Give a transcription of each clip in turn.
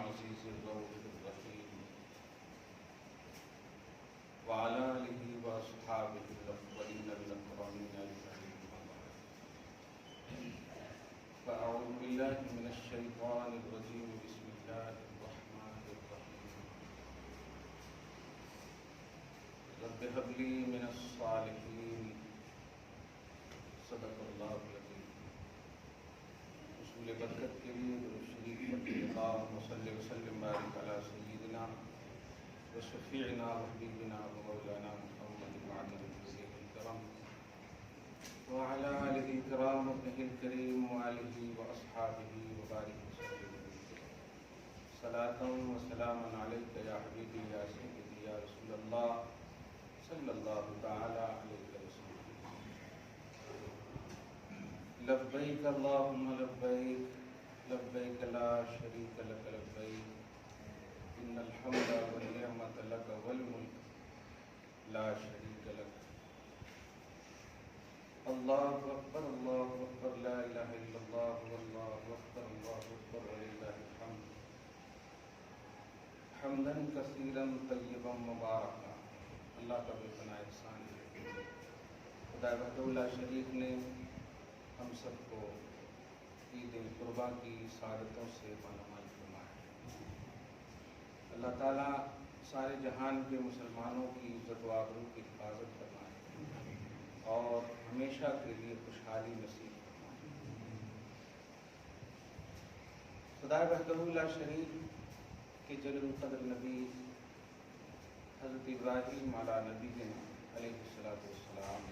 العزيز الرؤوف الرحيم وعلى آله وأصحابه الأفضلين الأكرمين أجمعين. فأعوذ بالله من الشيطان الرجيم. بسم الله الرحمن الرحيم. رب هب لي من الصالحين. صدق اللہ العظیم. رسول برکت کے لیے درود شریف پڑھیے. اللہم صلی وسلم بارک علی سیدنا وشفیعنا وحبیبنا ومولانا محمد وعلى آلہ الکرام وعلى آلہ الکرام وابنہ الکریم وآلہ واصحابہ وبارک وسلم. صلاۃ وسلاما علیک یا حبیبی یا سیدی یا رسول اللہ صلی اللہ تعالی علیہ وسلم. لبیک اللہم لبیک لبیک لا شریک لک لبیک ان الحمد والنعمت لک والملک لا شریک لک. اللہ اکبر لا الہ الا اللہ واللہ اکبر وللہ الحمد حمدا کثیرا طیبا مبارکا. اللہ کا بے پناہ احسان ہے. خدا وحدہ لا شریک نے ہم سب کو عید قربان کی سعادتوں سے مالامال فرمایا. اللہ تعالیٰ سارے جہان کے مسلمانوں کی عزت و آبرو کی حفاظت فرمائے اور ہمیشہ کے لیے خوشحالی نصیب فرمائے. خدا وحدہ لا شریک کے جلیل القدر نبی حضرت ابراہیم علیہ نبینا علیہ السلام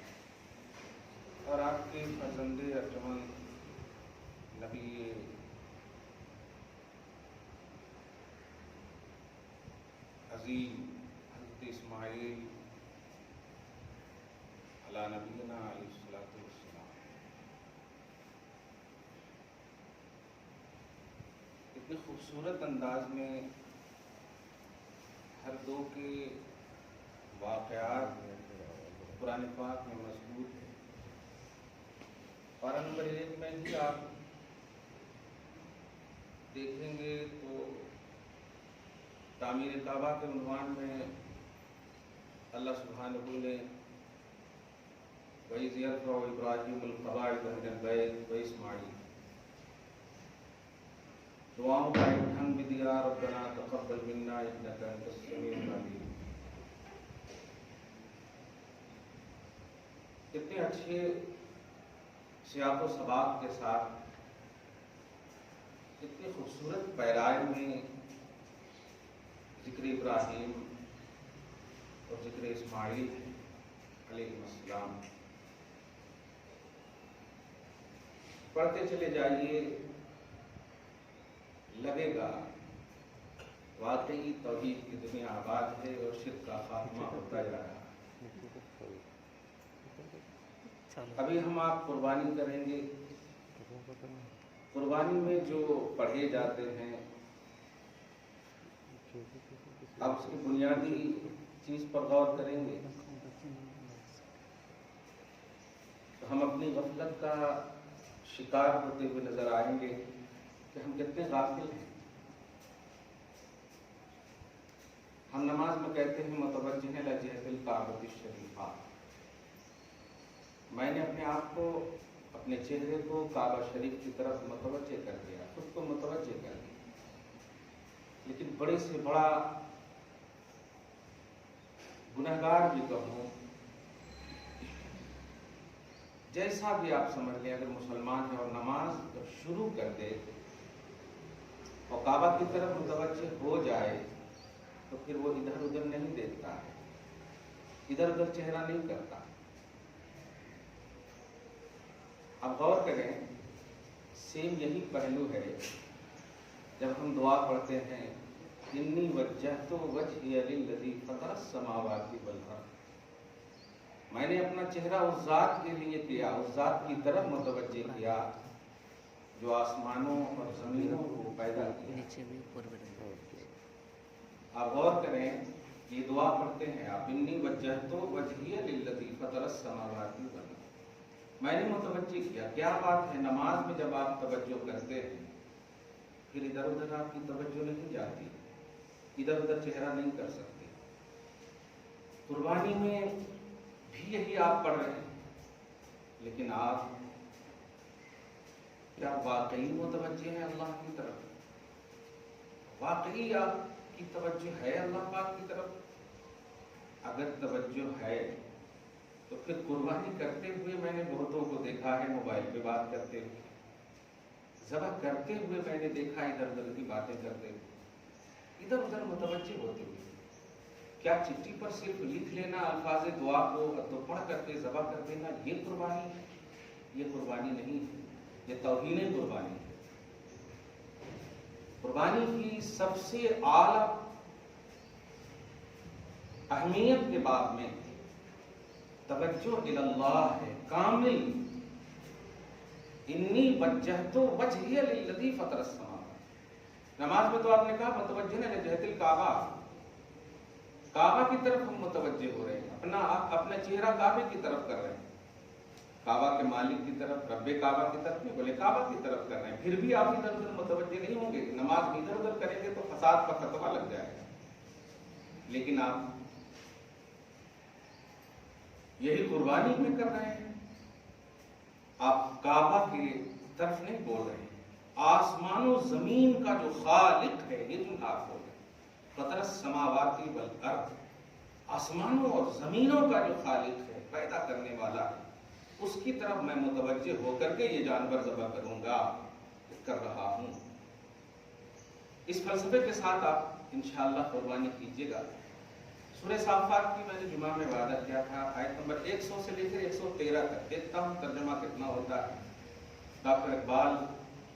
اور آپ کے فرزند ارجمند نبی عظیم حضرت اسماعیل علیہ نبینا علیہ السلام اتنے خوبصورت انداز میں ہر دو کے واقعات قرآن پاک میں مضبوط ہے. پارہ نمبر 1 میں ہی آپ دیکھیں گے تو تعمیر کعبہ کے عنوان میں اللہ سبحانہ نے وَإِذْ يَرْفَعُ إِبْرَاهِيمُ الْقَوَاعِدَ مِنَ الْبَيْتِ وَإِسْمَاعِيلُ دعاؤں کا ایک ڈھنگ بھی دیا. ربنا تقبل منا انک انت السمیع العلیم. کتنے اچھے سیاق و سباق کے ساتھ کتنی خوبصورت پیرائے میں ذکر ابراہیم اور ذکر اسماعیل علیہ السلام. پڑھتے چلے جائیے لگے گا واقعی توحید کی دنیا آباد ہے اور شرک کا خاتمہ ہوتا جا رہا ہے. ابھی ہم آپ قربانی کریں گے. قربانی میں جو پڑھے جاتے ہیں اب اس کی بنیادی چیز پر غور کریں گے تو ہم اپنی غفلت کا شکار ہوتے ہوئے نظر آئیں گے کہ ہم کتنے غافل ہیں. ہم نماز میں کہتے ہیں متوجہ لجہت الکعبۃ الشریفہ. میں نے اپنے آپ کو اپنے چہرے کو کعبہ شریف کی طرف متوجہ کر دیا, خود کو متوجہ کر دیا. لیکن بڑے سے بڑا گنہگار بھی کہوں, جیسا بھی آپ سمجھ لیں, اگر مسلمان ہے اور نماز جب شروع کر دے اور کعبہ کی طرف متوجہ ہو جائے تو پھر وہ ادھر ادھر نہیں دیکھتا ہے, ادھر ادھر چہرہ نہیں کرتا. اب غور کریں, سیم یہی پہلو ہے جب ہم دعا پڑھتے ہیں انی وجہت وجہی للذی فطر السماوات والارض. میں نے اپنا چہرہ اس ذات کے لیے کیا, اس ذات کی طرف متوجہ کیا جو آسمانوں اور زمینوں کو پیدا کیا. آپ غور کریں, یہ دعا پڑھتے ہیں آپ انی وجہت وجہی للذی فطر السماوات والارض. میں نے متوجہ کیا. کیا بات ہے, نماز میں جب آپ توجہ کرتے ہیں پھر ادھر ادھر آپ کی توجہ نہیں جاتی، ادھر ادھر چہرہ نہیں کر سکتے۔ قربانی میں بھی یہی آپ پڑھ رہے ہیں، لیکن آپ کیا واقعی متوجہ ہیں اللہ کی طرف؟ واقعی آپ کی توجہ ہے اللہ پاک کی طرف؟ اگر توجہ ہے تو پھر قربانی کرتے ہوئے میں نے بہتوں کو دیکھا ہے موبائل پہ بات کرتے ہوئے، ذبح کرتے ہوئے میں نے دیکھا ادھر ادھر کی باتیں کرتے ہوئے، ادھر ادھر متوجہ ہوتے ہوئے۔ کیا چٹھی پر صرف لکھ لینا الفاظ دعا کو تو پڑھ کر کے ذبح کر دینا یہ قربانی ہے؟ یہ قربانی نہیں ہے، یہ توہین قربانی ہے۔ قربانی کی سب سے اعلیٰ اہمیت کے باب میں توجہ الی اللہ ہے، کامل۔ انی وجہت وجہی للذی فطر السماوات۔ نماز میں تو آپ نے کہا متوجہ لجہت الکعبہ، کعبہ کی طرف ہم متوجہ ہو رہے ہیں، اپنا چہرہ کعبے کی طرف کر رہے ہیں، کعبہ کے مالک کی طرف، رب کعبہ کی طرف نہیں بولے کعبہ کی طرف کر رہے ہیں۔ پھر بھی آپ ادھر ادھر متوجہ نہیں ہوں گے، نماز ادھر ادھر کریں گے تو فساد کا فتویٰ لگ جائے گا۔ لیکن آپ یہی قربانی میں کر رہے ہیں، آپ کعبہ کی طرف نہیں بول رہے ہیں، آسمان و زمین کا جو خالق ہے یہ تم آپ بول رہے ہیں۔ فطر السماوات والارض، آسمانوں اور زمینوں کا جو خالق ہے، پیدا کرنے والا ہے، اس کی طرف میں متوجہ ہو کر کے یہ جانور ذبح کروں گا، کر رہا ہوں۔ اس فلسفے کے ساتھ آپ انشاءاللہ قربانی کیجیے گا۔ سورہ صافات کی میں نے جمعہ میں وعدہ کیا تھا، آیت نمبر 100 سے لے کر 113 تک، دیکھتا ہوں ترجمہ کتنا ہوتا ہے۔ ڈاکٹر اقبال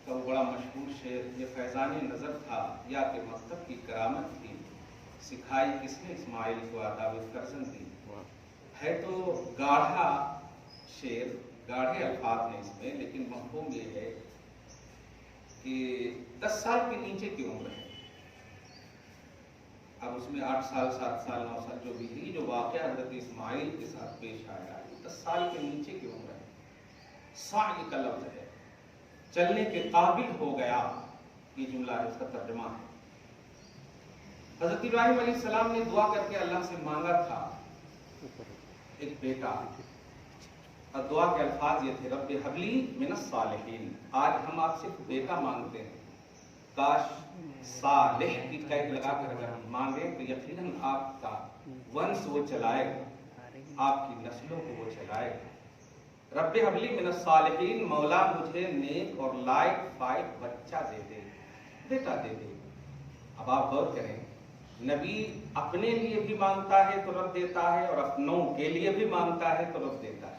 کا وہ بڑا مشہور شعر، یہ فیضان نظر تھا یا کہ مکتب کی کرامت تھی، سکھائی کس نے اسماعیل کو آداب فرزند دی۔ ہے تو گاڑھا شعر، گاڑھے الفاظ ہیں اس میں، لیکن مفہوم یہ ہے کہ 10 سال کے نیچے کی عمر ہے، اب اس میں 8 سال 7 سال 9 سال جو بھی ہے، جو واقعہ حضرت اسماعیل کے ساتھ پیش آیا ہے، 10 سال کے نیچے کی عمر ہے، سعی کا لفظ ہے، چلنے کے قابل ہو گیا، یہ جملہ ہے، اس کا ترجمہ ہے۔ حضرت ابراہیم علیہ السلام نے دعا کر کے اللہ سے مانگا تھا ایک بیٹا، اور دعا کے الفاظ یہ تھے، رب ہب لی من الصالحین۔ آج ہم آپ سے بیٹا مانگتے ہیں، کاش صالح کی قید لگا کر اگر ہم مانگیں تو یقیناً آپ کا ونس وہ چلائے گا، آپ کی نسلوں کو وہ چلائے گا۔ رب ہب لی من الصالحین، مولا مجھے نیک اور لائق فائق بچہ دے دے، بیٹا دے دے۔ اب آپ غور کریں، نبی اپنے لیے بھی مانگتا ہے تو رب دیتا ہے، اور اپنوں کے لیے بھی مانگتا ہے تو رب دیتا ہے۔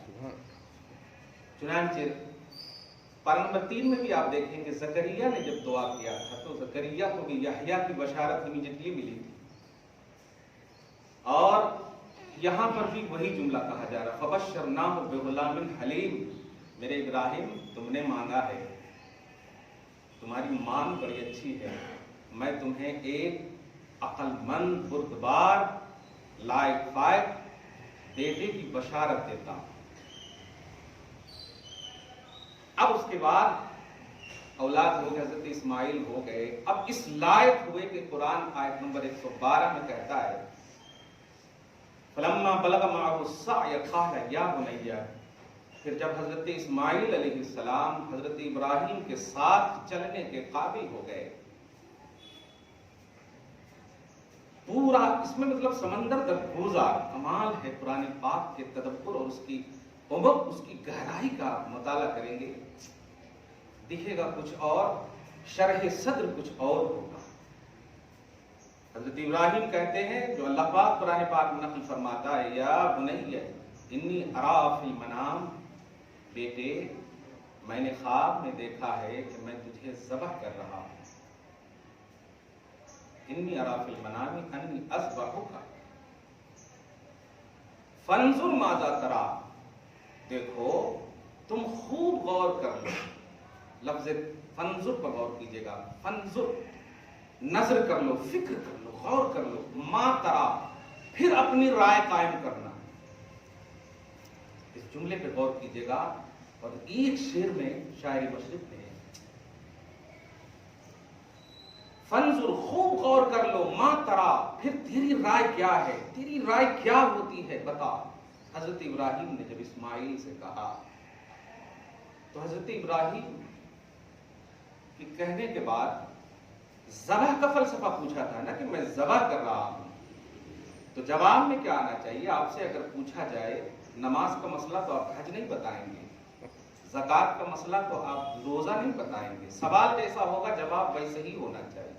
چنانچہ پارہ نمبر 3 میں بھی آپ دیکھیں کہ زکریا نے جب دعا کیا تھا تو زکریا کو بھی یحییٰ کی بشارت امیڈیٹلی ملی تھی، اور یہاں پر بھی وہی جملہ کہا جا رہا، فبشرناہ بغلام حلیم۔ میرے ابراہیم تم نے مانگا ہے، تمہاری مانگ بڑی اچھی ہے، میں تمہیں ایک عقل مند، بردبار، لائق فائق بیٹے کی بشارت دیتا ہوں۔ اب اس کے بعد اولاد ہو گئے، حضرت اسماعیل ہو گئے، اب اس لائق ہوئے کہ قرآن آیت نمبر 112 میں کہتا ہے، فلما بلغ معه السعی قال یا بنی، پھر جب حضرت اسماعیل علیہ السلام حضرت ابراہیم کے ساتھ چلنے کے قابل ہو گئے، پورا اس میں مطلب سمندر کا گوزار کمال ہے قرآن پاک کے تدبر اور اس کی عمق، اس کی گہرائی کا مطالعہ کریں گے، دکھے گا کچھ اور، شرح صدر کچھ اور ہوگا۔ حضرت ابراہیم کہتے ہیں، جو اللہ پاک قرآن پاک میں نقل فرماتا ہے، یا بنی انی ارا فی المنام، بیٹے میں نے خواب میں دیکھا ہے کہ میں تجھے ذبح کر رہا ہوں، انی ارا فی المنام انی اذبحک فانظر ماذا تری، دیکھو تم خوب غور کر لو، لفظ فانظر پر غور کیجئے گا، فانظر نظر کر لو، فکر کر لو، غور کر لو، ما تری، پھر اپنی رائے قائم کرنا۔ اس جملے پہ غور کیجئے گا، اور ایک شعر میں شاعر مشرق نے فنظر، خوب غور کر لو، ما ترا، پھر تیری رائے کیا ہے، تیری رائے کیا ہوتی ہے بتا۔ حضرت ابراہیم نے جب اسماعیل سے کہا تو حضرت ابراہیم کے کہنے کے بعد ذبح کا فلسفہ پوچھا تھا نا کہ میں ذبح کر رہا ہوں، تو جواب میں کیا آنا چاہیے؟ آپ سے اگر پوچھا جائے نماز کا مسئلہ تو آپ حج نہیں بتائیں گے، زکوٰۃ کا مسئلہ تو آپ روزہ نہیں بتائیں گے، سوال جیسا ہوگا جواب ویسے ہی ہونا چاہیے۔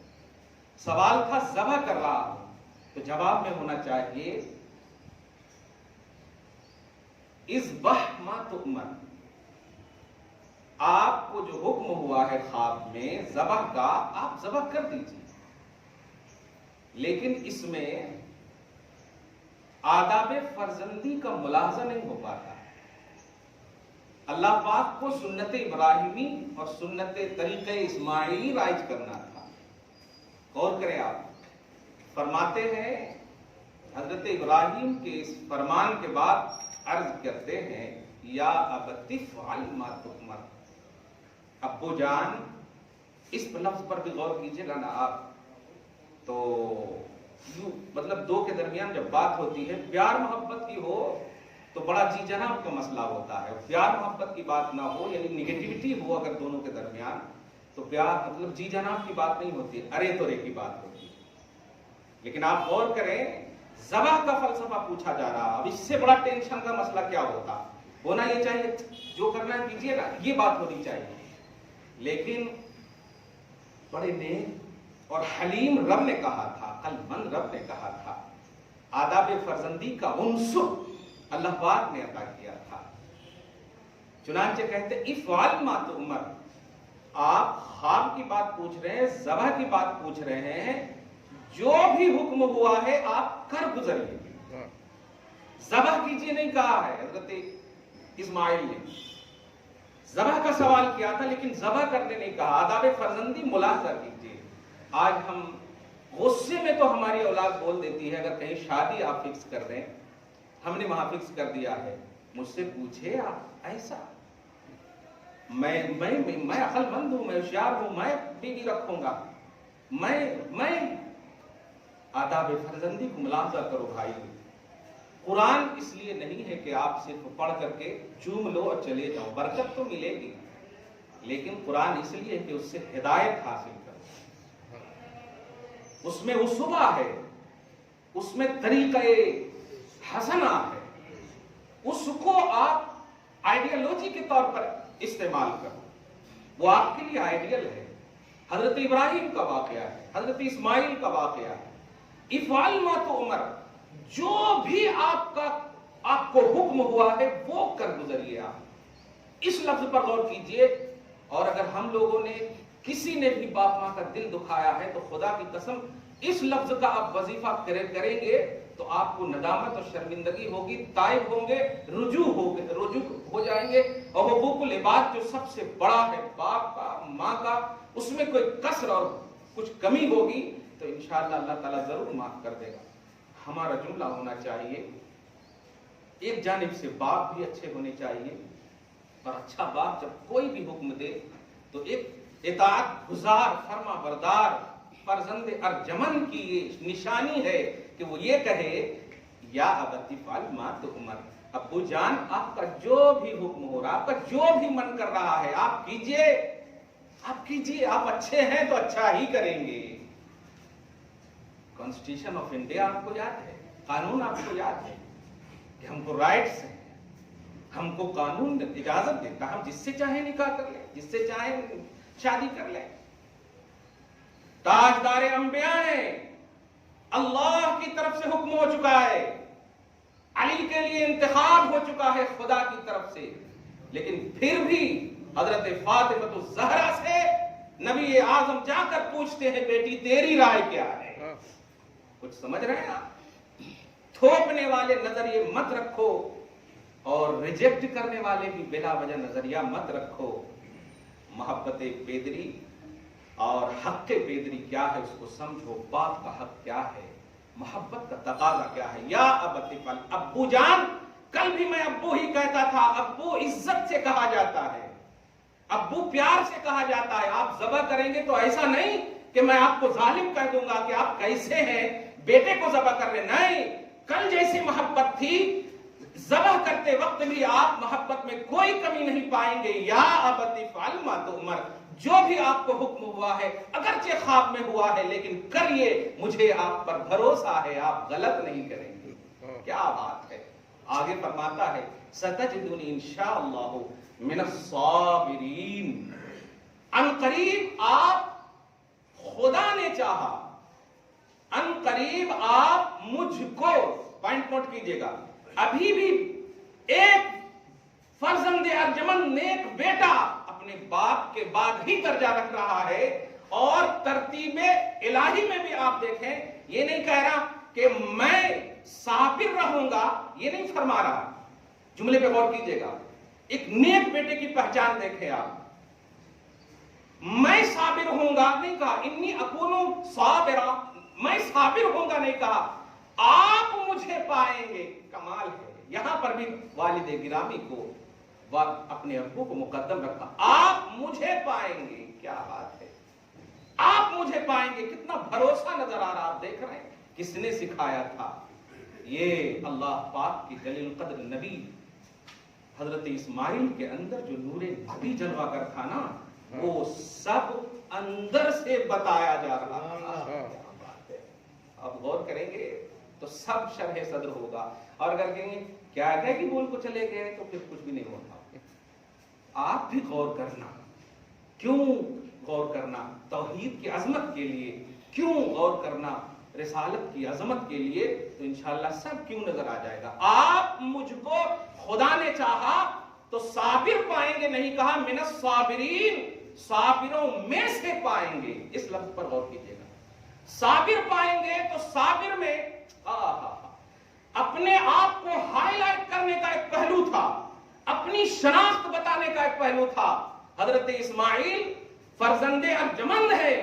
سوال تھا ذبح کر رہا ہوں، تو جواب میں ہونا چاہیے اذبح ما تؤمر، آپ کو جو حکم ہوا ہے خواب میں ذبح کا، آپ ذبح کر دیجیے۔ لیکن اس میں آداب فرزندی کا ملاحظہ نہیں ہو پاتا۔ اللہ پاک کو سنت ابراہیمی اور سنت طریقہ اسماعیلی رائج کرنا تھا۔ غور کریں آپ، فرماتے ہیں حضرت ابراہیم کے اس فرمان کے بعد عرض کرتے ہیں یا ابت افعل ما تؤمر، ابو جان، اس لفظ پر بھی غور کیجئے گا نا آپ، تو یوں مطلب دو کے درمیان جب بات ہوتی ہے پیار محبت کی ہو تو بڑا جی جناب کا مسئلہ ہوتا ہے، پیار محبت کی بات نہ ہو یعنی نگیٹیوٹی ہو اگر دونوں کے درمیان تو پیار مطلب جی جناب کی بات نہیں ہوتی، ارے تو رے کی بات ہوتی ہے۔ لیکن آپ غور کریں ذبح کا فلسفہ پوچھا جا رہا، اب اس سے بڑا ٹینشن کا مسئلہ کیا ہوتا؟ ہونا یہ چاہیے جو کرنا ہے کیجیے نا، یہ بات ہونی چاہیے۔ لیکن بڑے نیک اور حلیم رب نے کہا تھا، عقل مند رب نے کہا تھا، آداب فرزندی کا عنصر اللہ پاک نے عطا کیا تھا۔ چنانچہ کہتے افعل ما تؤمر، آپ خواب کی بات پوچھ رہے ہیں، ذبح کی بات پوچھ رہے ہیں، جو بھی حکم ہوا ہے آپ کر گزریے، ذبح کیجیے نہیں کہا ہے حضرت اسماعیل نے۔ ذبح کا سوال کیا تھا لیکن ذبح کرنے نہیں کہا، آداب فرزندی ملاحظہ کیجیے۔ آج ہم غصے میں تو ہماری اولاد بول دیتی ہے، اگر کہیں شادی آپ فکس کر دیں، ہم نے وہاں فکس کر دیا ہے، مجھ سے پوچھے آپ ایسا، میں عقل مند ہوں، میں ہوشیار ہوں، میں بیوی رکھوں گا، میں آداب فرزندی کو ملاحظہ کرو بھائی۔ قرآن اس لیے نہیں ہے کہ آپ صرف پڑھ کر کے چوم لو اور چلے جاؤ، برکت تو ملے گی، لیکن قرآن اس لیے ہے کہ اس سے ہدایت حاصل کرو، اس میں اسوہ ہے، اس میں طریقہ حسنہ ہے، اس کو آپ آئیڈیالوجی کے طور پر استعمال کرو، وہ آپ کے لیے آئیڈیل ہے۔ حضرت ابراہیم کا واقعہ ہے، حضرت اسماعیل کا واقعہ ہے، افعل ما تؤمر، جو بھی آپ کو حکم ہوا ہے وہ کر گزریے۔ آپ اس لفظ پر غور کیجئے، اور اگر ہم لوگوں نے کسی نے بھی باپ ماں کا دل دکھایا ہے تو خدا کی قسم اس لفظ کا آپ وظیفہ کریں گے تو آپ کو ندامت اور شرمندگی ہوگی، تائب ہوں گے، رجوع ہو جائیں گے، اور حقوق العباد جو سب سے بڑا ہے باپ کا ماں کا، اس میں کوئی کسر اور کچھ کمی ہوگی تو انشاءاللہ اللہ تعالیٰ ضرور معاف کر دے گا۔ ہمارا جملہ ہونا چاہیے، ایک جانب سے باپ بھی اچھے ہونے چاہیے، اور اچھا باپ جب کوئی بھی حکم دے تو ایک اطاعت گزار فرما بردار فرزند ارجمن کی یہ نشانی ہے کہ وہ یہ کہے یا ابت افعل ما تؤمر، ابو جان آپ کا جو بھی حکم ہو رہا، آپ کا جو بھی من کر رہا ہے آپ کیجئے، آپ اچھے ہیں تو اچھا ہی کریں گے۔ کانسٹیٹیوشن آف انڈیا آپ کو یاد ہے، قانون آپ کو یاد ہے کہ ہم کو رائٹس ہیں، ہم کو قانون اجازت دیتا ہے ہم جس سے چاہیں نکاح کر لیں، جس سے چاہیں شادی کر لیں۔ تاجدار انبیاء ہیں، اللہ کی طرف سے حکم ہو چکا ہے، علی کے لیے انتخاب ہو چکا ہے خدا کی طرف سے، لیکن پھر بھی حضرت فاطمہ الزہرا سے نبی اعظم جا کر پوچھتے ہیں بیٹی تیری رائے کیا ہے؟ کچھ سمجھ رہے ہیں آپ؟ تھوپنے والے نظریے مت رکھو اور ریجیکٹ کرنے والے بھی بلا وجہ نظریہ مت رکھو۔ محبت پیدری اور حق پیدری کیا ہے اس کو سمجھو، باپ کا حق کیا ہے، محبت کا تقاضا کیا ہے۔ یا ابت افعل، ابو جان، کل بھی میں ابو ہی کہتا تھا، ابو عزت سے کہا جاتا ہے، ابو پیار سے کہا جاتا ہے۔ آپ ذبح کریں گے تو ایسا نہیں کہ میں آپ کو ظالم کہہ دوں گا کہ آپ کیسے ہیں بیٹے کو ذبح کر رہے. نہیں، کل جیسی محبت تھی ذبح کرتے وقت بھی آپ محبت میں کوئی کمی نہیں پائیں گے. یا ابت افعل ما تؤمر، جو بھی آپ کو حکم ہوا ہے اگرچہ خواب میں ہوا ہے لیکن کریے، مجھے آپ پر بھروسہ ہے، آپ غلط نہیں کریں گے. کیا بات ہے. آگے فرماتا ہے ستجدنی انشاءاللہ من الصابرین. ان قریب آپ، خدا نے چاہا، ان قریب آپ مجھ کو، پوائنٹ نوٹ کیجئے گا، ابھی بھی ایک فرزند ارجمند نیک بیٹا اپنے باپ کے بعد ہی درجہ رکھ رہا ہے. اور ترتیب الہی میں بھی آپ دیکھیں، یہ نہیں کہہ رہا کہ میں صابر رہوں گا، یہ نہیں فرما رہا. جملے پہ غور کیجئے گا. ایک نیک بیٹے کی پہچان دیکھیں آپ. میں صابر ہوں گا نہیں کہا، انی اکون صابرا، میں صابر ہوں گا نہیں کہا، آپ مجھے پائیں گے. کمال ہے. یہاں پر بھی والد گرامی کو، اپنے ابو کو مقدم رکھا. آپ مجھے پائیں گے. کیا بات ہے. آپ مجھے پائیں گے. کتنا بھروسہ نظر آ رہا. آپ دیکھ رہے ہیں کس نے سکھایا تھا. یہ اللہ پاک کی جلیل القدر نبی حضرت اسماعیل کے اندر جو نور نبی جلوہ گر تھا نا، وہ سب اندر سے بتایا جا رہا تھا. اب غور کریں گے تو سب شرح صدر ہوگا. اور اگر کہیں گے کیا ہے کہ بول کو چلے گئے تو پھر کچھ بھی نہیں ہوتا. آپ بھی غور کرنا. کیوں غور کرنا؟ توحید کی عظمت کے لیے. کیوں غور کرنا؟ رسالت کی عظمت کے لیے. تو انشاءاللہ سب کیوں نظر آ جائے گا. آپ مجھ کو خدا نے چاہا تو صابر پائیں گے نہیں کہا، من الصابرین، صابروں میں سے پائیں گے. اس لفظ پر غور کیجیے گا. صابر پائیں گے تو صابر میں اپنے آپ کو ہائی لائٹ کرنے کا ایک پہلو تھا، اپنی شناخت بتانے کا ایک پہلو تھا. حضرت اسماعیل فرزند ارجمند ہے،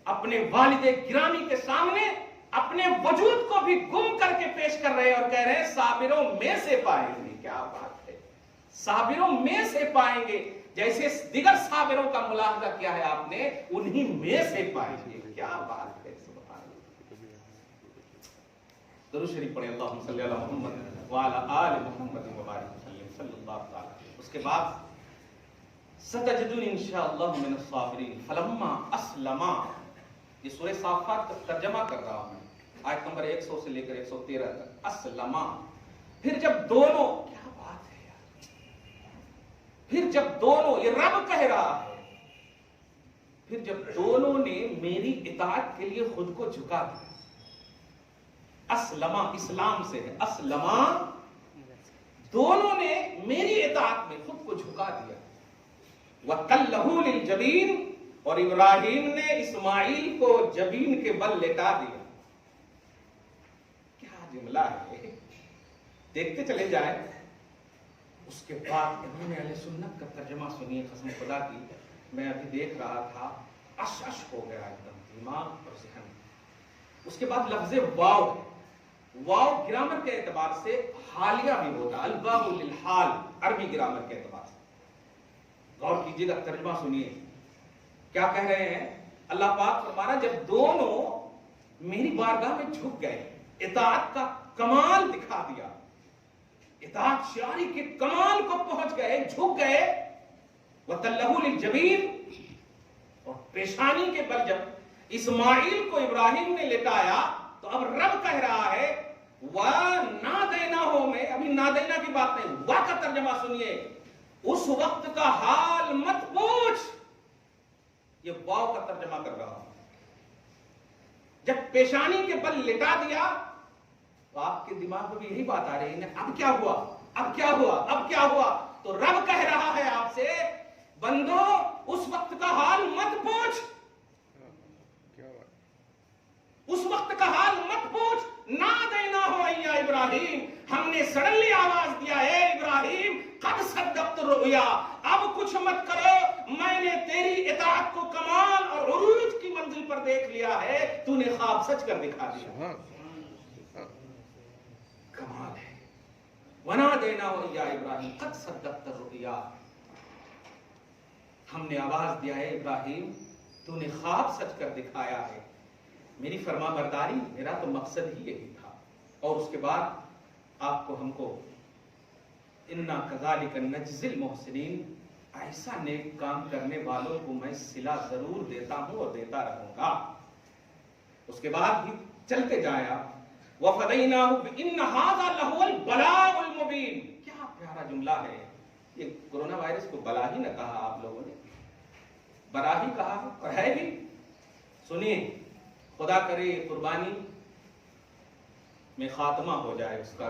اپنے والد گرامی کے سامنے اپنے وجود کو بھی گم کر کے پیش کر رہے اور کہہ رہے ہیں صابروں میں سے پائیں گے. کیا بات ہے. صابروں میں سے پائیں گے. جیسے دیگر صابروں کا ملاحظہ کیا ہے آپ نے، انہی میں سے پائیں گے. کیا بات ہے. سبحان اللہ. درود شریف پڑھیں. اللہم صلی علی محمد وعلی آل محمد وبارک وسلم صلی اللہ تعالی. اس کے بعد ستجدون انشاءاللہ من الصابرین فلما اسلما. یہ سورہ صافات کا ترجمہ کر رہا ہوں، آیت نمبر 100 سے لے کر 113 تک. اسلما. پھر جب دونوں، کیا بات ہے یار، پھر جب دونوں، یہ رب کہہ رہا ہے، پھر جب دونوں نے میری اطاعت کے لیے خود کو جھکا دیا. اسلما اسلام سے ہے. اسلما، دونوں نے میری اطاعت میں خود کو جھکا دیا. وَتَلَّهُ لِلْجَبِينِ، اور ابراہیم نے اسماعیل کو جبین کے بل لٹا دیا. کیا جملہ ہے. دیکھتے چلے جائیں. اس کے بعد امام اہل سنت کا ترجمہ سنیے. قسم خدا کی میں ابھی دیکھ رہا تھا، اش ہو گیا ایک دم دماغ اور ذہن. اس کے بعد لفظ واو ہے. واو گرامر کے اعتبار سے حالیہ بھی ہوتا ہے. الواو للحال، عربی گرامر کے اعتبار سے. غور کیجیے گا، ترجمہ سنیے کیا کہہ رہے ہیں. اللہ پاک فرمانا جب دونوں میری بارگاہ میں جھک گئے، اطاعت کا کمال دکھا دیا، اطاعت شعاری کے کمال کو پہنچ گئے، جھک گئے. وَتَلَّهُ لِلْجَبِينِ، اور پیشانی کے بل جب اسماعیل کو ابراہیم نے لٹایا تو اب رب کہہ رہا ہے وَنَادَيْنَاهُ میں، ابھی نادینا کی بات نہیں، وا کا ترجمہ سنیے. اس وقت کا حال مت پوچھ. یہ واو کا ترجمہ کر رہا ہوں. جب پیشانی کے بل لٹا دیا تو آپ کے دماغ میں بھی یہی بات آ رہی ہے، اب کیا ہوا، اب کیا ہوا، اب کیا ہوا. تو رب کہہ رہا ہے آپ سے، بندو اس وقت کا حال مت پوچھ، اس وقت کا حال مت پوچھ. نادیناہ یا ابراہیم، ہم نے سڈنلی آواز دیا ہے ابراہیم، قد صدقت الرؤیا، اب کچھ مت کرو، میں نے تیری اطاعت کو کمال اور عروج کی منزل پر دیکھ لیا ہے، تو نے خواب سچ کر دکھا دیا. کمال ہے. ونادیناہ یا ابراہیم قد صدقت الرؤیا، ہم نے آواز دیا ہے ابراہیم تو نے خواب سچ کر دکھایا ہے. میری فرما برداری میرا تو مقصد ہی یہی تھا. اور اس کے بعد آپ کو ہم کو انا کذالک نجزی المحسنین، ایسا نیک کام کرنے والوں کو میں صلہ ضرور دیتا ہوں اور دیتا رہوں گا. اس کے بعد بھی چلتے جایا وَفَدَيْنَاهُ بِإِنَّ هَذَا لَهُوَ الْبَلَاءُ الْمُبِينُ. کیا پیارا جملہ ہے. یہ کورونا وائرس کو بلا ہی نہ کہا آپ لوگوں نے، بلا ہی کہا اور ہے بھی. سنیے، خدا کرے قربانی میں خاتمہ ہو جائے اس کا.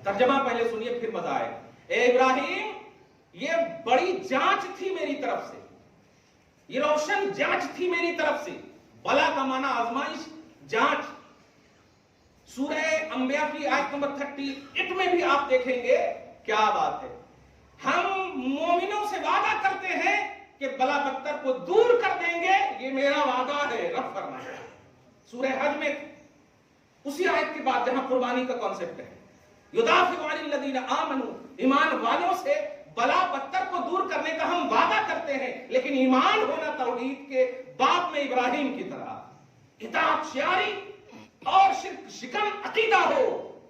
ترجمہ پہلے سنیے پھر مزہ آئے. اے ابراہیم، یہ بڑی جانچ تھی میری طرف سے، یہ روشن جانچ تھی میری طرف سے. بلا کا معنی آزمائش، جانچ. سورہ انبیاء کی آیت نمبر 38 میں بھی آپ دیکھیں گے کیا بات ہے. ہم مومنوں سے وعدہ کرتے ہیں کہ بلا بدتر کو دور کر دیں گے، یہ میرا وعدہ ہے، رب فرمایا. سورہ حج میں اسی آیت کے بعد جہاں قربانی کا کانسیپٹ ہے، یدافع عن الذین آمنوا، ایمان والوں سے بلا بدتر کو دور کرنے کا ہم وعدہ کرتے ہیں، لیکن ایمان ہونا توحید کے باب میں ابراہیم کی طرح اطاعت شیاری اور شرک شکن عقیدہ ہو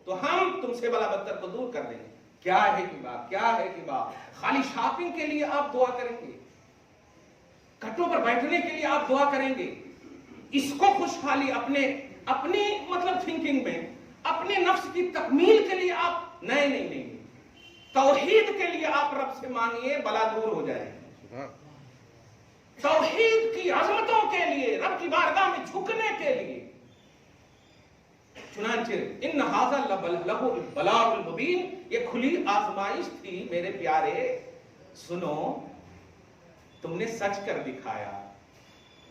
تو ہم تم سے بلا بدتر کو دور کر دیں گے. کیا ہے کہ بات، کیا ہے کہ بات. خالی شاپنگ کے لیے آپ دعا کریں گے، کٹوں پر بیٹھنے کے لیے آپ دعا کریں گے، اس کو خوشحالی اپنی مطلب تھنکنگ میں اپنے نفس کی تکمیل کے لیے آپ نہیں توحید کے لیے آپ رب سے مانگیے، بلا دور ہو جائے. توحید کی عظمتوں کے لیے، رب کی بارگاہ میں جھکنے کے لیے. چنانچہ ان ھذا لہو البلاء المبین، یہ کھلی آزمائش تھی میرے پیارے. سنو، تم نے سچ کر دکھایا.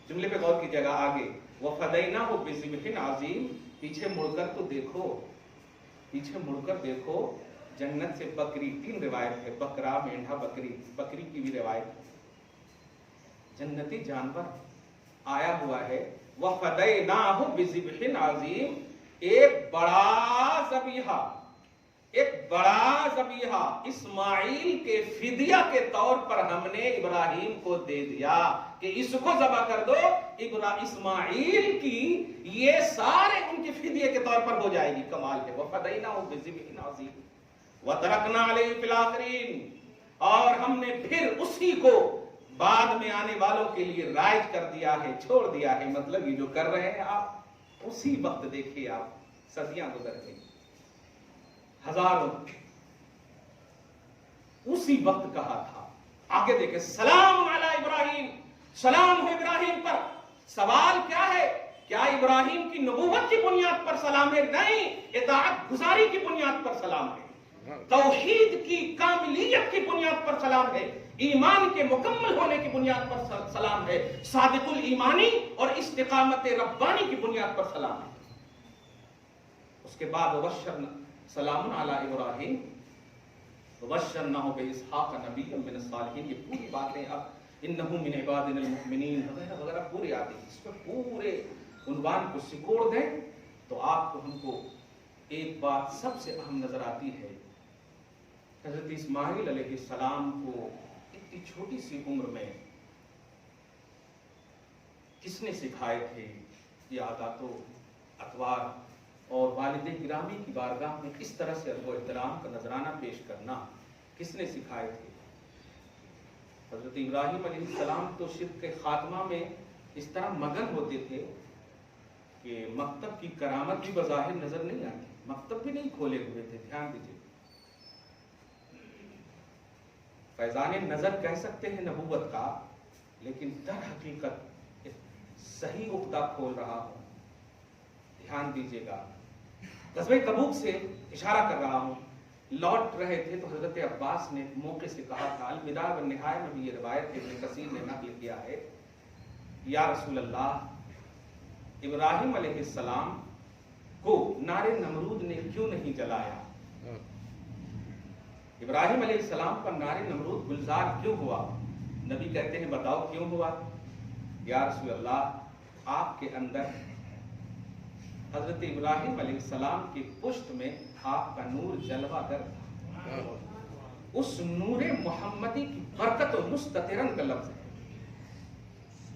جملے پہ غور کیجیے گا آگے، وَفَدَيْنَاهُ بِذِبْحٍ عَظِيمٍ. پیچھے مڑ کر تو دیکھو، پیچھے مڑ کر دیکھو. جنت سے بکری، 3 روایت ہے، بکرا، مینڈھا، بکری کی بھی روایت. جنتی جانور آیا ہوا ہے. وَفَدَيْنَاهُ بِذِبْحٍ عَظِيمٍ. ایک بڑا ذبیحہ اسماعیل کے فدیہ کے طور پر ہم نے ابراہیم کو دے دیا کہ اس کو ذبح کر دو. اسماعیل کی یہ سارے ان کے فدیے کے طور پر ہو جائے گی. کمال ہے. وَفَدَيْنَاهُ بِذِبْحٍ عَظِيمٍ وَتَرَكْنَا عَلَيْهِ فِي الْآخِرِينَ. اور ہم نے پھر اسی کو بعد میں آنے والوں کے لیے رائج کر دیا ہے، چھوڑ دیا ہے. مطلب یہ جو کر رہے ہیں آپ، اسی وقت دیکھیے آپ، صدیاں گزر گئی، ہزاروں، اسی وقت کہا تھا. آگے دیکھیں، سلام علی ابراہیم، سلام ہے ابراہیم پر. سوال کیا ہے؟ کیا ابراہیم کی نبوت کی بنیاد پر سلام ہے؟ نہیں، اطاعت گزاری کی بنیاد پر سلام ہے، توحید کی کاملیت کی بنیاد پر سلام ہے، ایمان کے مکمل ہونے کی بنیاد پر سلام ہے، صادق الایمانی اور استقامت ربانی کی بنیاد پر سلام ہے. اس کے بعد وبشرنا سلام علی ابراہیم وبشرناہ باسحاق نبیا من الصالحین. یہ پوری باتیں اب انہ من عبادنا المؤمنین وغیرہ وغیرہ پوری آتی ہے. اس پر پورے عنوان کو سکوڑ دیں تو آپ کو ہم کو ایک بات سب سے اہم نظر آتی ہے. حضرت اسماعیل علیہ السلام کو اتنی چھوٹی سی عمر میں کس نے سکھائے تھے یہ عادات و اطوار، اور والد گرامی کی بارگاہ میں کس طرح سے ادب و احترام کا نذرانہ پیش کرنا کس نے سکھائے تھے؟ حضرت ابراہیم علیہ السلام تو شرک کے خاتمہ میں اس طرح مگن ہوتے تھے کہ مکتب کی کرامت بھی بظاہر نظر نہیں آتی، مکتب بھی نہیں کھولے ہوئے تھے. دھیان دیجیے، فیضان نظر کہہ سکتے ہیں نبوت کا، لیکن در حقیقت صحیح عقدہ کھول رہا ہوں. دھیان دیجیے گا، غزوہ تبوک سے اشارہ کر رہا ہوں. لوٹ رہے تھے تو حضرت عباس نے موقع سے کہا تھا، البدایہ والنہایہ میں بھی یہ روایت ابن کثیر نے نقل کیا ہے، یا رسول اللہ، ابراہیم علیہ السلام کو نار نمرود نے کیوں نہیں جلایا؟ ابراہیم علیہ السلام پر نار نمرود گلزار کیوں ہوا؟ نبی کہتے ہیں بتاؤ کیوں ہوا؟ یا رسول اللہ، آپ کے اندر حضرت ابراہیم علیہ السلام کی پشت میں آپ کا نور جلوہ گر تھا. اس نور محمدی کی برکت و مستترن کا لفظ ہے.